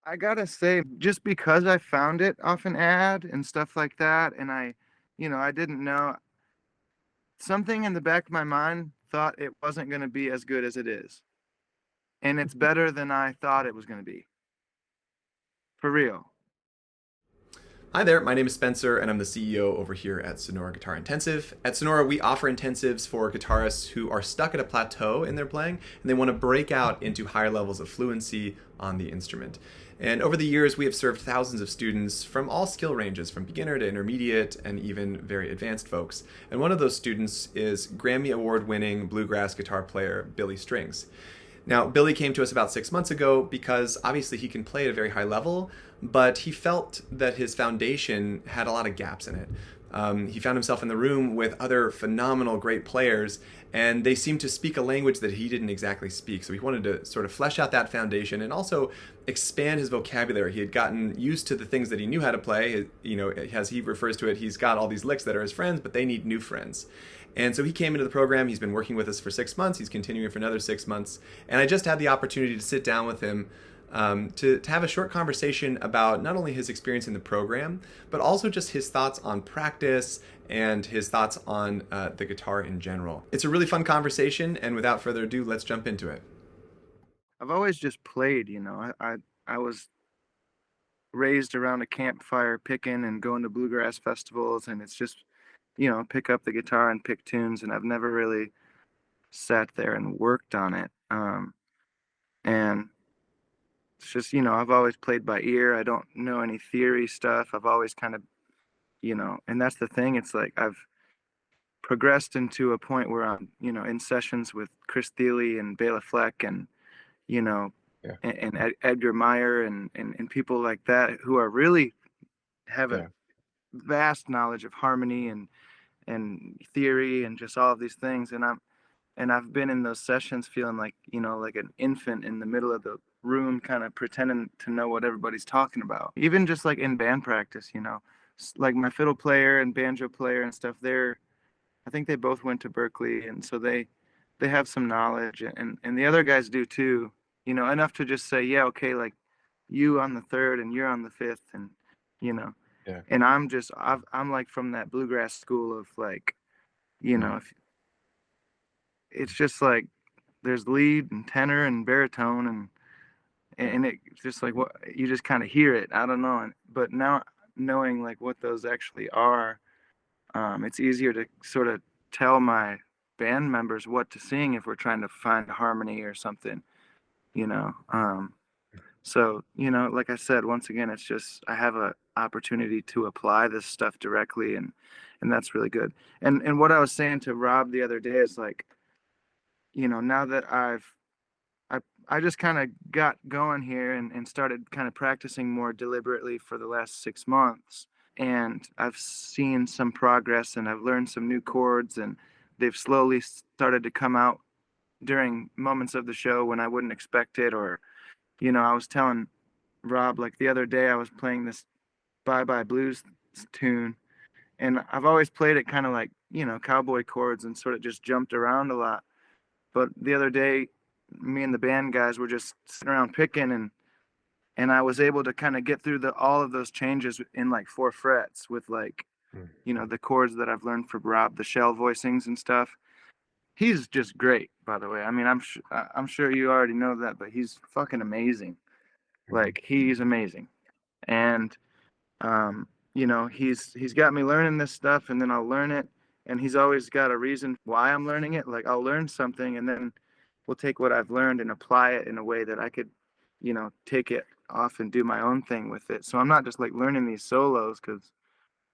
I gotta say, just because I found it off an ad and stuff like that, and I didn't know, something in the back of my mind thought it wasn't gonna be as good as it is. And it's better than I thought it was gonna be. For real. Hi there, my name is Spencer, and I'm the CEO over here at Sonora Guitar Intensive. At Sonora, we offer intensives for guitarists who are stuck at a plateau in their playing and they want to break out into higher levels of fluency on the instrument. And over the years, we have served thousands of students from all skill ranges, from beginner to intermediate and even very advanced folks. And one of those students is Grammy Award winning bluegrass guitar player Billy Strings. Now, Billy came to us about 6 months ago because obviously he can play at a very high level, but he felt that his foundation had a lot of gaps in it. He found himself in the room with other phenomenal, great players, and they seemed to speak a language that he didn't exactly speak. So he wanted to sort of flesh out that foundation and also expand his vocabulary. He had gotten used to the things that he knew how to play. As he refers to it, he's got all these licks that are his friends, but they need new friends. And so he came into the program. He's been working with us for 6 months. He's continuing for another 6 months. And I just had the opportunity to sit down with him to have a short conversation about not only his experience in the program, but also just his thoughts on practice and his thoughts on the guitar in general. It's a really fun conversation. And without further ado, let's jump into it. I've always just played. I was raised around a campfire picking and going to bluegrass festivals, and it's just, pick up the guitar and pick tunes, and I've never really sat there and worked on it. And it's just, I've always played by ear. I don't know any theory stuff. I've always kind of, and that's the thing. It's like I've progressed into a point where I'm, in sessions with Chris Thiele and Bela Fleck and, you know, Yeah, Edgar Meyer and people like that who are really have a yeah, vast knowledge of harmony and theory and just all of these things. And I've been in those sessions feeling like, like an infant in the middle of the room, kind of pretending to know what everybody's talking about. Even just like in band practice, like my fiddle player and banjo player and stuff, I think they both went to Berkeley. And so they have some knowledge and the other guys do too, enough to just say, yeah, okay, like you on the third and you're on the fifth. And, you know, yeah. and I'm like from that bluegrass school of like, Mm. if it's just like there's lead and tenor and baritone Yeah. and it's just like what you just kind of hear it. I don't know, but now knowing like what those actually are, it's easier to sort of tell my band members what to sing if we're trying to find harmony or something, you know. So like I said, once again, it's just I have a opportunity to apply this stuff directly, and that's really good. And what I was saying to Rob the other day is like, now that I I just kind of got going here and started kind of practicing more deliberately for the last 6 months. And I've seen some progress and I've learned some new chords and they've slowly started to come out during moments of the show when I wouldn't expect it. Or, I was telling Rob like the other day I was playing this Bye Bye Blues tune and I've always played it kind of like, cowboy chords and sort of just jumped around a lot. But the other day, me and the band guys were just sitting around picking, and I was able to kind of get through the all of those changes in like 4 frets with like Mm. the chords that I've learned from Rob, the shell voicings and stuff. He's just great, by the way. I mean, I'm sure you already know that, but he's fucking amazing. Mhm. Like he's amazing, and he's got me learning this stuff, and then I'll learn it, and he's always got a reason why I'm learning it. Like I'll learn something, and then we'll take what I've learned and apply it in a way that I could, take it off and do my own thing with it. So I'm not just like learning these solos because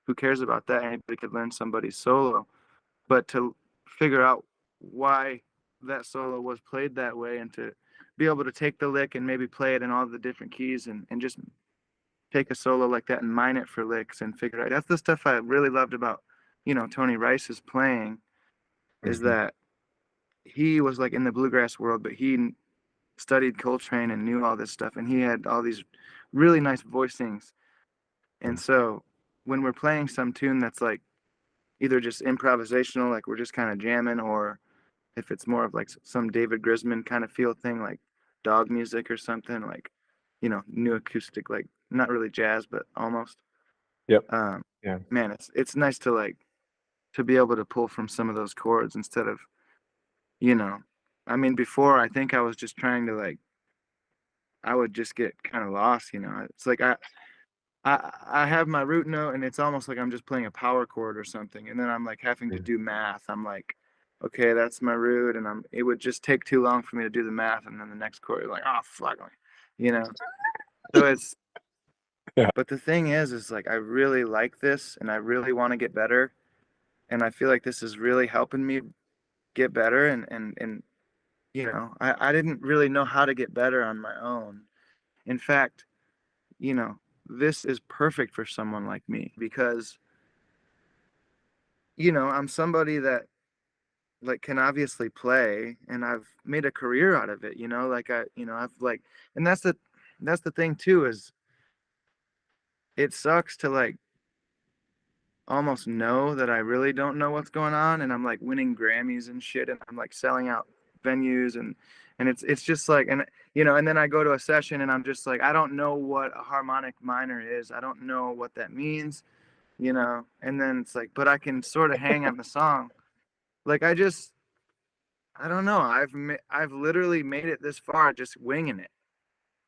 who cares about that? Anybody could learn somebody's solo, but to figure out why that solo was played that way and to be able to take the lick and maybe play it in all the different keys and just take a solo like that and mine it for licks and figure out. That's the stuff I really loved about, Tony Rice's playing is Mhm. that he was like in the bluegrass world, but he studied Coltrane and knew all this stuff, and he had all these really nice voicings. And Mm. so when we're playing some tune that's like either just improvisational, like we're just kind of jamming, or if it's more of like some David Grisman kind of feel thing, like dog music or something, like new acoustic, like not really jazz, but almost. Yep. Um, Yeah. Man, it's nice to like to be able to pull from some of those chords instead of, you know, I mean, before I think I was just trying to like, I would just get kind of lost, It's like I have my root note and it's almost like I'm just playing a power chord or something. And then I'm like having to Yeah. do math. I'm like, okay, that's my root. And it would just take too long for me to do the math. And then the next chord, like, oh, fuck me, you know? So Yeah. but the thing is like, I really like this and I really want to get better. And I feel like this is really helping me get better. And I didn't really know how to get better on my own. In fact, you know, this is perfect for someone like me because I'm somebody that like can obviously play and I've made a career out of it, like I've like and that's the thing too is it sucks to like almost know that I really don't know what's going on and I'm like winning Grammys and shit and I'm like selling out venues and it's just like and then I go to a session and I'm just like I don't know what a harmonic minor is. I don't know what that means, and then it's like but I can sort of hang on the song. Like I don't know. I've literally made it this far just winging it.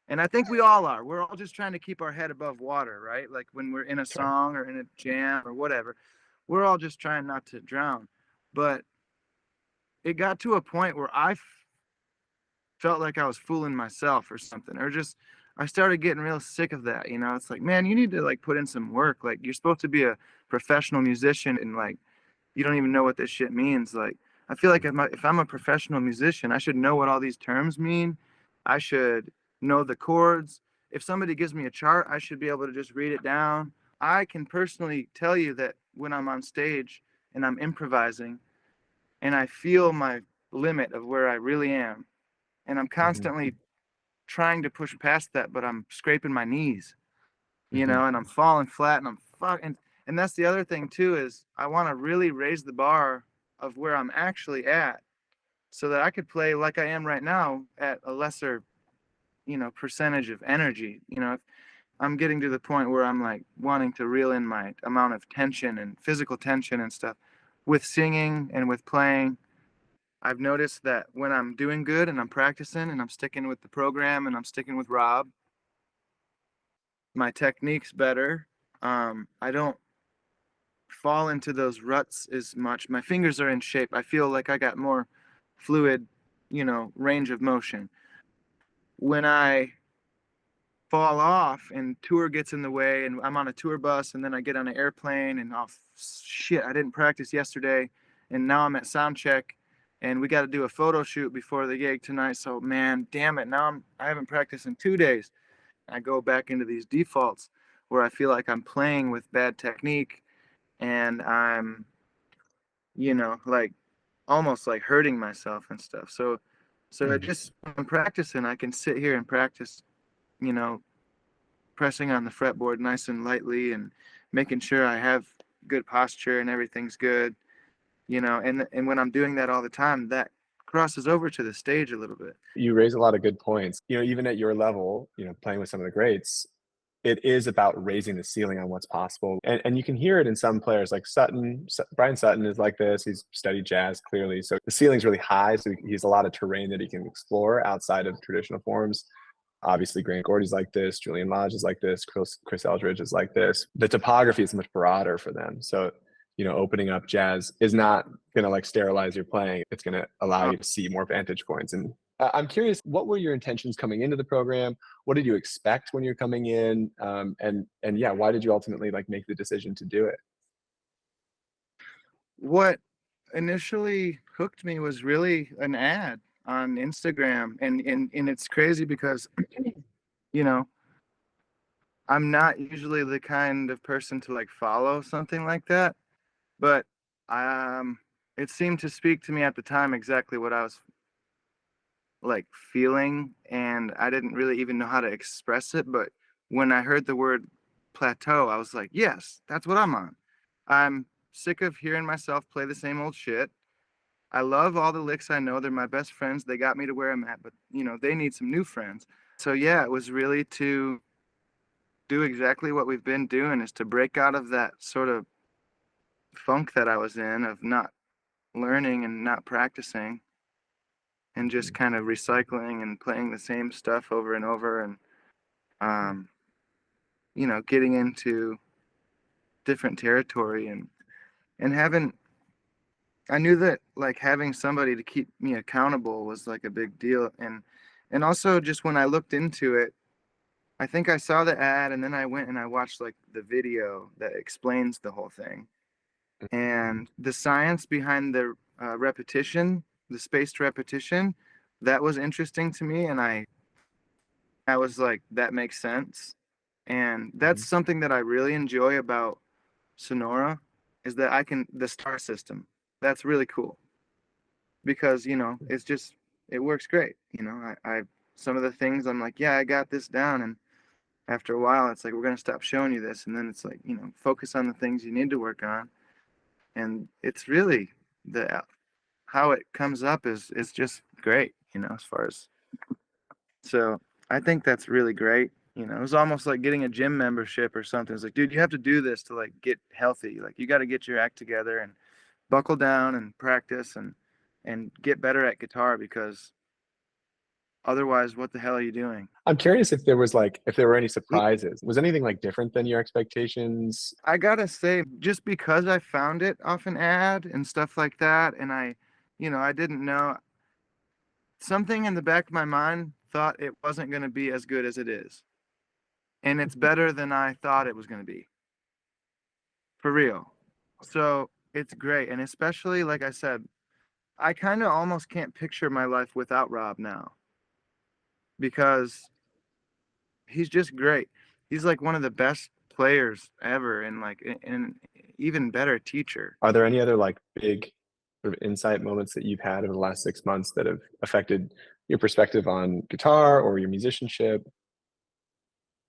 And I think we all are. We're all just trying to keep our head above water, right? Like when we're in a Sure. song or in a jam or whatever, we're all just trying not to drown. But it got to a point where felt like I was fooling myself or something, or just I started getting real sick of that. It's like, man, you need to like put in some work. Like you're supposed to be a professional musician and like you don't even know what this shit means. Like, I feel like if I'm a professional musician, I should know what all these terms mean. I should know the chords. If somebody gives me a chart, I should be able to just read it down. I can personally tell you that when I'm on stage and I'm improvising and I feel my limit of where I really am, and I'm Hmm. constantly trying to push past that, but I'm scraping my knees, Hmm. and I'm falling flat and I'm fucking and that's the other thing too is I want to really raise the bar of where I'm actually at so that I could play like I am right now at a lesser, percentage of energy. I'm getting to the point where I'm like wanting to reel in my amount of tension and physical tension and stuff with singing and with playing. I've noticed that when I'm doing good and I'm practicing and I'm sticking with the program and I'm sticking with Rob, my technique's better. I don't fall into those ruts as much. My fingers are in shape. I feel like I got more fluid, range of motion. When I fall off and tour gets in the way and I'm on a tour bus and then I get on an airplane and oh shit, I didn't practice yesterday and now I'm at sound check and we got to do a photo shoot before the gig tonight. So man, damn it. Now I haven't practiced in 2 days. I go back into these defaults where I feel like I'm playing with bad technique and I'm like almost like hurting myself and stuff. So I Hmm. just when I'm practicing, I can sit here and practice, you know, pressing on the fretboard nice and lightly and making sure I have good posture and everything's good, and when I'm doing that all the time, that crosses over to the stage a little bit. You raise a lot of good points. Even at your level, playing with some of the greats, it is about raising the ceiling on what's possible. And you can hear it in some players like Brian Sutton is like this. He's studied jazz clearly. So the ceiling's really high. So he has a lot of terrain that he can explore outside of traditional forms. Obviously, Grant Gordy's like this. Julian Lodge is like this. Chris Eldridge is like this. The topography is much broader for them. So, opening up jazz is not going to like sterilize your playing. It's going to allow Uh, you to see more vantage points. And I'm curious, what were your intentions coming into the program? What did you expect when you're coming in? And yeah, why did you ultimately like make the decision to do it? what initially hooked me was really an ad on Instagram, and it's crazy because you know I'm not usually the kind of person to like follow something like that, but it seemed to speak to me at the time exactly what I was like feeling, and I didn't really even know how to express it. But when I heard the word plateau, I was like, yes, that's what I'm on. I'm sick of hearing myself play the same old shit. I love all the licks I know. They're my best friends. They got me to where I'm at, but they need some new friends. So yeah, it was really to do exactly what we've been doing, is to break out of that sort of funk that I was in of not learning and not practicing and just kind of recycling and playing the same stuff over and over, and um, getting into different territory, and having I knew that like having somebody to keep me accountable was like a big deal, and also just when I looked into it, I think I saw the ad and then I went and I watched like the video that explains the whole thing and the science behind the repetition, the spaced repetition. That was interesting to me, and I was like, that makes sense. And Mhm. that's something that I really enjoy about Sonora, is that the star system. That's really cool because, it's just, it works great. Some of the things I'm like, yeah, I got this down. And after a while, it's like, we're going to stop showing you this. And then it's like, focus on the things you need to work on. And it's really how it comes up is just great, as far as, so I think that's really great. It was almost like getting a gym membership or something. It's like, dude, you have to do this to like get healthy. Like you got to get your act together and buckle down and practice and get better at guitar, because otherwise, what the hell are you doing? I'm curious if there were any surprises. Was anything like different than your expectations? I gotta say, just because I found it off an ad and stuff like that, and I didn't know, something in the back of my mind thought it wasn't going to be as good as it is. And it's better than I thought it was going to be. For real. So it's great. And especially, like I said, I kind of almost can't picture my life without Rob now, because he's just great. He's like one of the best players ever, and like an even better teacher. Are there any other like big sort of insight moments that you've had over the last 6 months that have affected your perspective on guitar or your musicianship?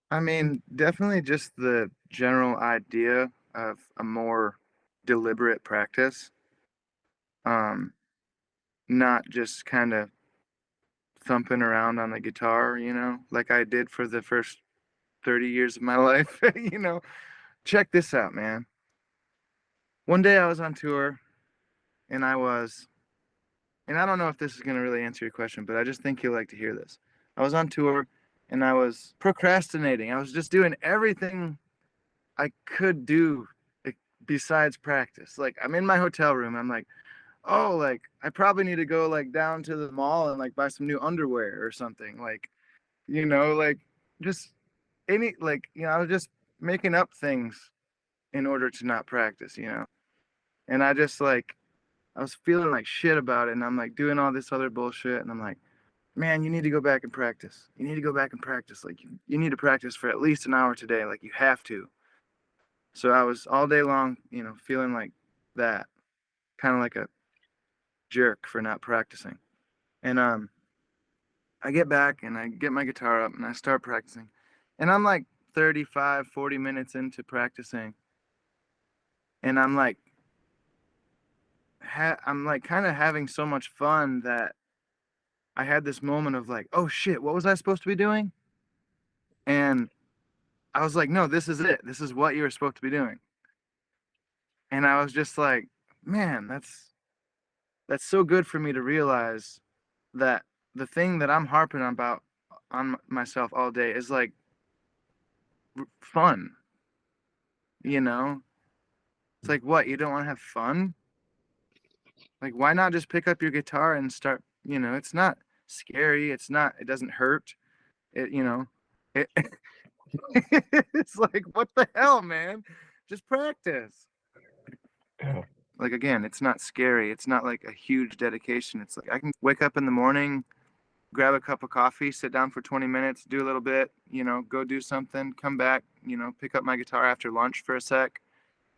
I mean, definitely just the general idea of a more deliberate practice. Um, Not just kind of thumping around on the guitar, like I did for the first 30 years of my life. Check this out, man. One day I was on tour and and I don't know if this is going to really answer your question, but I just think you'll like to hear this. I was on tour and I was procrastinating. I was just doing everything I could do besides practice. Like I'm in my hotel room. I'm like, oh, like I probably need to go like down to the mall and like buy some new underwear or something. Like just I was just making up things in order to not practice. And I was feeling like shit about it, and I'm like doing all this other bullshit, and I'm like, man, you need to go back and practice. You need to go back and practice. Like you need to practice for at least an hour today. Like you have to. So I was all day long, feeling like that, kind of like a jerk for not practicing. And I get back and I get my guitar up and I start practicing. And I'm like 35, 40 minutes into practicing. And I'm like kind of having so much fun that I had this moment of like, oh shit, what was I supposed to be doing? And I was like, no, this is it. This is what you were supposed to be doing. And I was just like, man, that's so good for me to realize that the thing that I'm harping on about on myself all day is like fun, you know? It's like, what, you don't want to have fun? Like, why not just pick up your guitar and start, it's not scary. It doesn't hurt. It, it's like, what the hell, man? Just practice. Yeah. Like, again, it's not scary. It's not like a huge dedication. It's like I can wake up in the morning, grab a cup of coffee, sit down for 20 minutes, do a little bit, go do something, come back, pick up my guitar after lunch for a sec.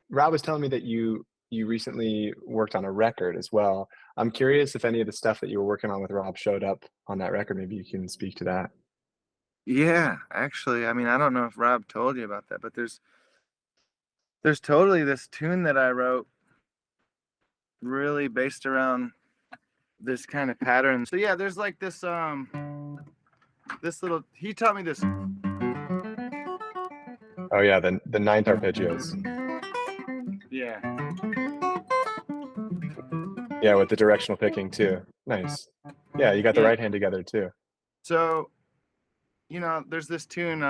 Rob was telling me that you recently worked on a record as well. I'm curious if any of the stuff that you were working on with Rob showed up on that record. Maybe you can speak to that. Yeah, actually, I mean, I don't know if Rob told you about that, but there's totally this tune that I wrote really based around this kind of pattern. So yeah, there's like this this little, he taught me this. Oh yeah, the ninth arpeggios. Yeah. Yeah, with the directional picking too. Nice. Yeah, you got the Yeah. right hand together too. So, there's this tune,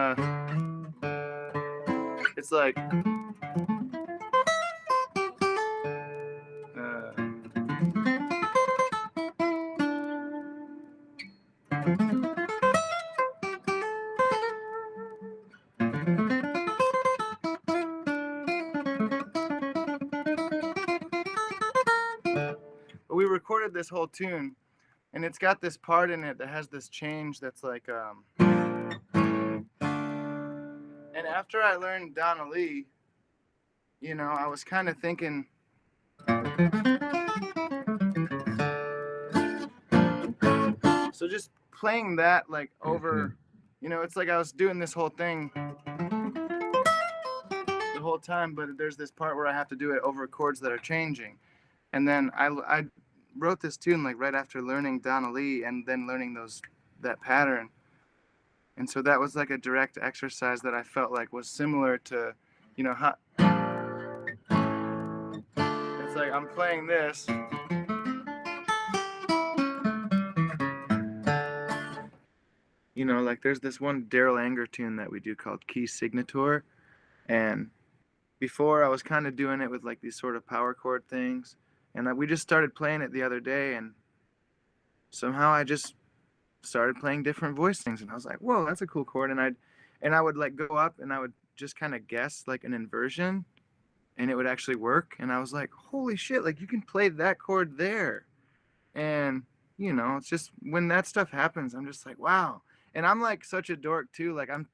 it's like, we recorded this whole tune, and it's got this part in it that has this change that's like, and after I learned Donna Lee, I was kind of thinking, so just playing that like Hmm. over, it's like I was doing this whole thing the whole time, but there's this part where I have to do it over chords that are changing. And then I wrote this tune like right after learning Donna Lee and then learning that pattern. And so that was like a direct exercise that I felt like was similar to, how it's like I'm playing this. Like there's this one Daryl Anger tune that we do called Key Signature. And before I was kind of doing it with like these sort of power chord things. And we just started playing it the other day. And somehow I just started playing different voice things. And I was like, whoa, that's a cool chord. And I would like go up and I would just kind of guess like an inversion and it would actually work. And I was like, holy shit, like you can play that chord there. And, it's just when that stuff happens, I'm just like, wow. And I'm like such a dork too. Like I'm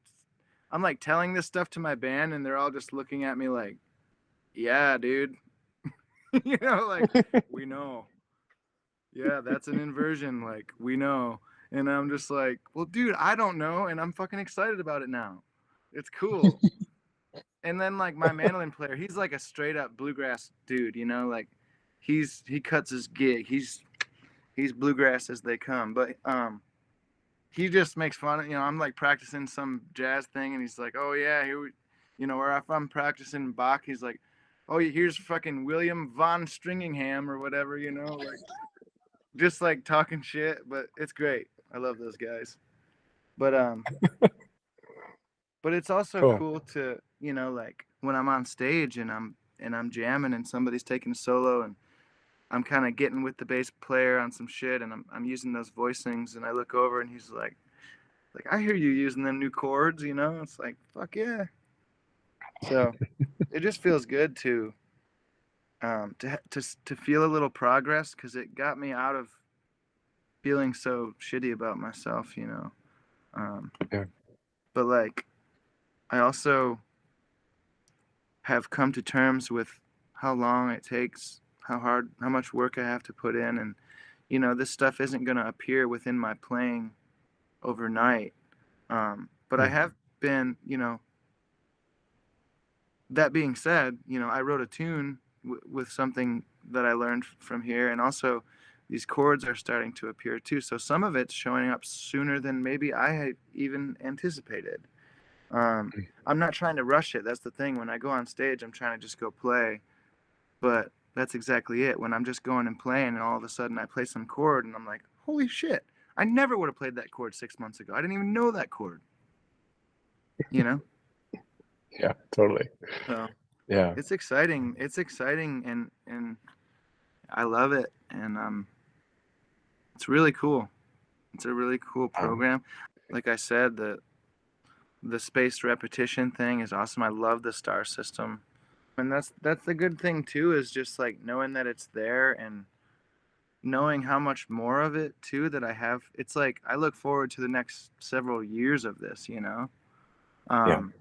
like telling this stuff to my band and they're all just looking at me like, yeah, dude. Like we know. Yeah, that's an inversion. Like we know. And I'm just like, well, dude, I don't know. And I'm fucking excited about it now. It's cool. And then like my mandolin player, he's like a straight up bluegrass dude, like he cuts his gig. He's bluegrass as they come. But he just makes fun of, I'm like practicing some jazz thing and he's like, oh yeah, here we, or if I'm practicing Bach, he's like, oh, here's fucking William von Stringingham or whatever, like just like talking shit, but it's great. I love those guys. But but it's also Cool. cool to, like when I'm on stage and I'm jamming and somebody's taking a solo and I'm kind of getting with the bass player on some shit and I'm using those voicings and I look over and he's like I hear you using them new chords, It's like fuck yeah. So it just feels good to feel a little progress because it got me out of feeling so shitty about myself, Yeah. But like I also have come to terms with how long it takes, how much work I have to put in, and this stuff isn't going to appear within my playing overnight. But I Mm. have been, that being said, I wrote a tune with something that I learned from here, and also these chords are starting to appear too. So some of it's showing up sooner than maybe I had even anticipated. I'm not trying to rush it. That's the thing. When I go on stage, I'm trying to just go play. But that's exactly it. When I'm just going and playing, and all of a sudden I play some chord, and I'm like, holy shit! I never would have played that chord 6 months ago. I didn't even know that chord. You know? Yeah, totally. So Yeah. it's exciting. It's exciting, and I love it. And it's really cool. It's a really cool Um, program. Like I said, the spaced repetition thing is awesome. I love the star system. And that's the good thing too, is just like knowing that it's there and knowing how much more of it too that I have. It's like I look forward to the next several years of this, yeah. um,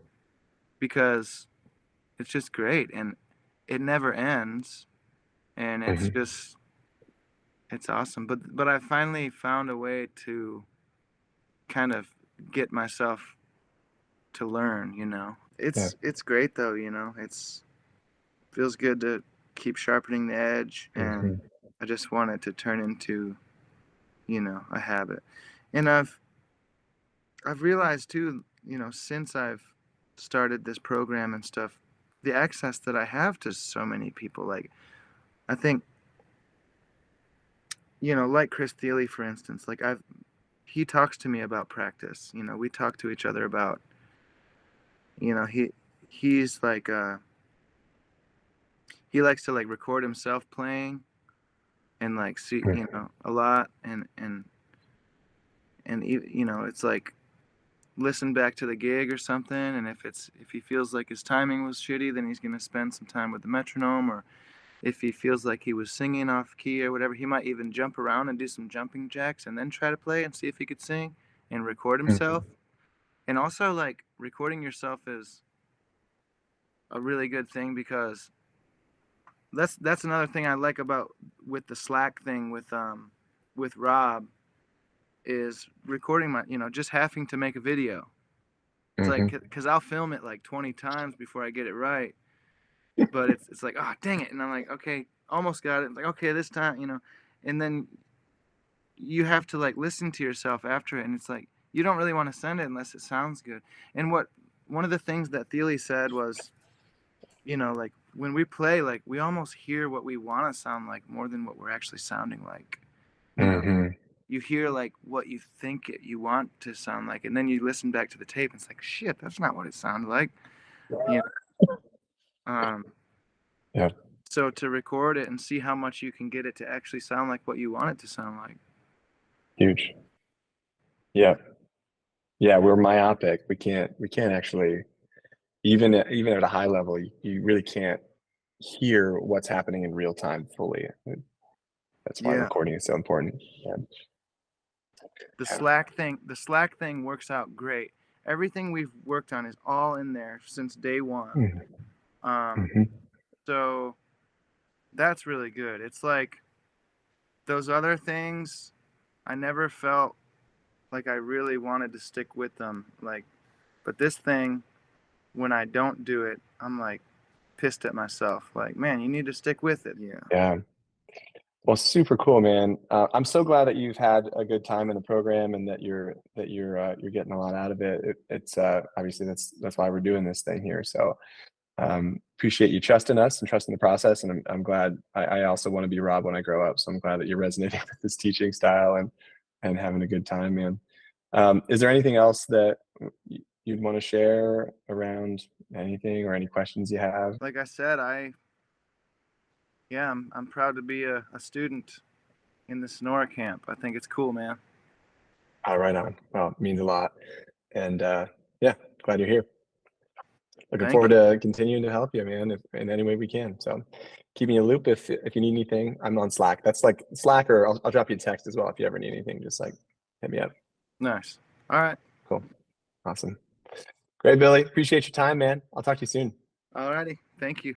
because it's just great and it never ends, and Hmm. it's awesome. But I finally found a way to kind of get myself to learn. Yeah. It's great though. It's feels good to keep sharpening the edge, and Hmm. I just want it to turn into a habit. And I've realized too, since I've started this program and stuff, the access that I have to so many people. Like, I think, like Chris Thiele, for instance, like he talks to me about practice. We talk to each other about, he's like, he likes to like record himself playing and like see, a lot and it's like listen back to the gig or something, and if he feels like his timing was shitty, then he's going to spend some time with the metronome, or if he feels like he was singing off key or whatever, he might even jump around and do some jumping jacks and then try to play and see if he could sing and record himself. And also, like, recording yourself is a really good thing, because that's another thing I like about with the Slack thing with Rob, is recording my, just having to make a video. It's like, because I'll film it like 20 times before I get it right, but it's like, oh dang it, and I'm like, okay, almost got it. It's like, okay, this time, and then you have to like listen to yourself after it, and it's like you don't really want to send it unless it sounds good. And one of the things that Thiele said was, like when we play, like we almost hear what we want to sound like more than what we're actually sounding like. You know, you hear like what you think you want to sound like, and then you listen back to the tape, and it's like, shit, that's not what it sounded like. You know? Yeah. So to record it and see how much you can get it to actually sound like what you want it to sound like. Huge. Yeah. Yeah, we're myopic. We can't actually, even at a high level, you really can't hear what's happening in real time fully. That's why Yeah. recording is so important. Yeah. The Slack thing works out great. Everything we've worked on is all in there since day one. Mm-hmm. So that's really good. It's like those other things, I never felt like I really wanted to stick with them. Like, but this thing, when I don't do it, I'm like pissed at myself. Like, man, you need to stick with it. Yeah. Yeah. Well, super cool, man. I'm so glad that you've had a good time in the program and that you're getting a lot out of it. It's obviously that's why we're doing this thing here. So appreciate you trusting us and trusting the process. And I'm glad. I also want to be Rob when I grow up. So I'm glad that you're resonating with this teaching style and having a good time, man. Is there anything else that you'd want to share around anything or any questions you have? Like I said, I'm proud to be a student in the Sonora camp. I think it's cool, man. Oh, right on. Well, it means a lot. And yeah, glad you're here. Looking Thank forward you. to continuing to help you, man, if, in any way we can. So keep me in a loop if you need anything. I'm on Slack. That's like Slack, or I'll drop you a text as well if you ever need anything. Just like hit me up. Nice. All right. Cool. Awesome. Great, Billy. Appreciate your time, man. I'll talk to you soon. All righty. Thank you.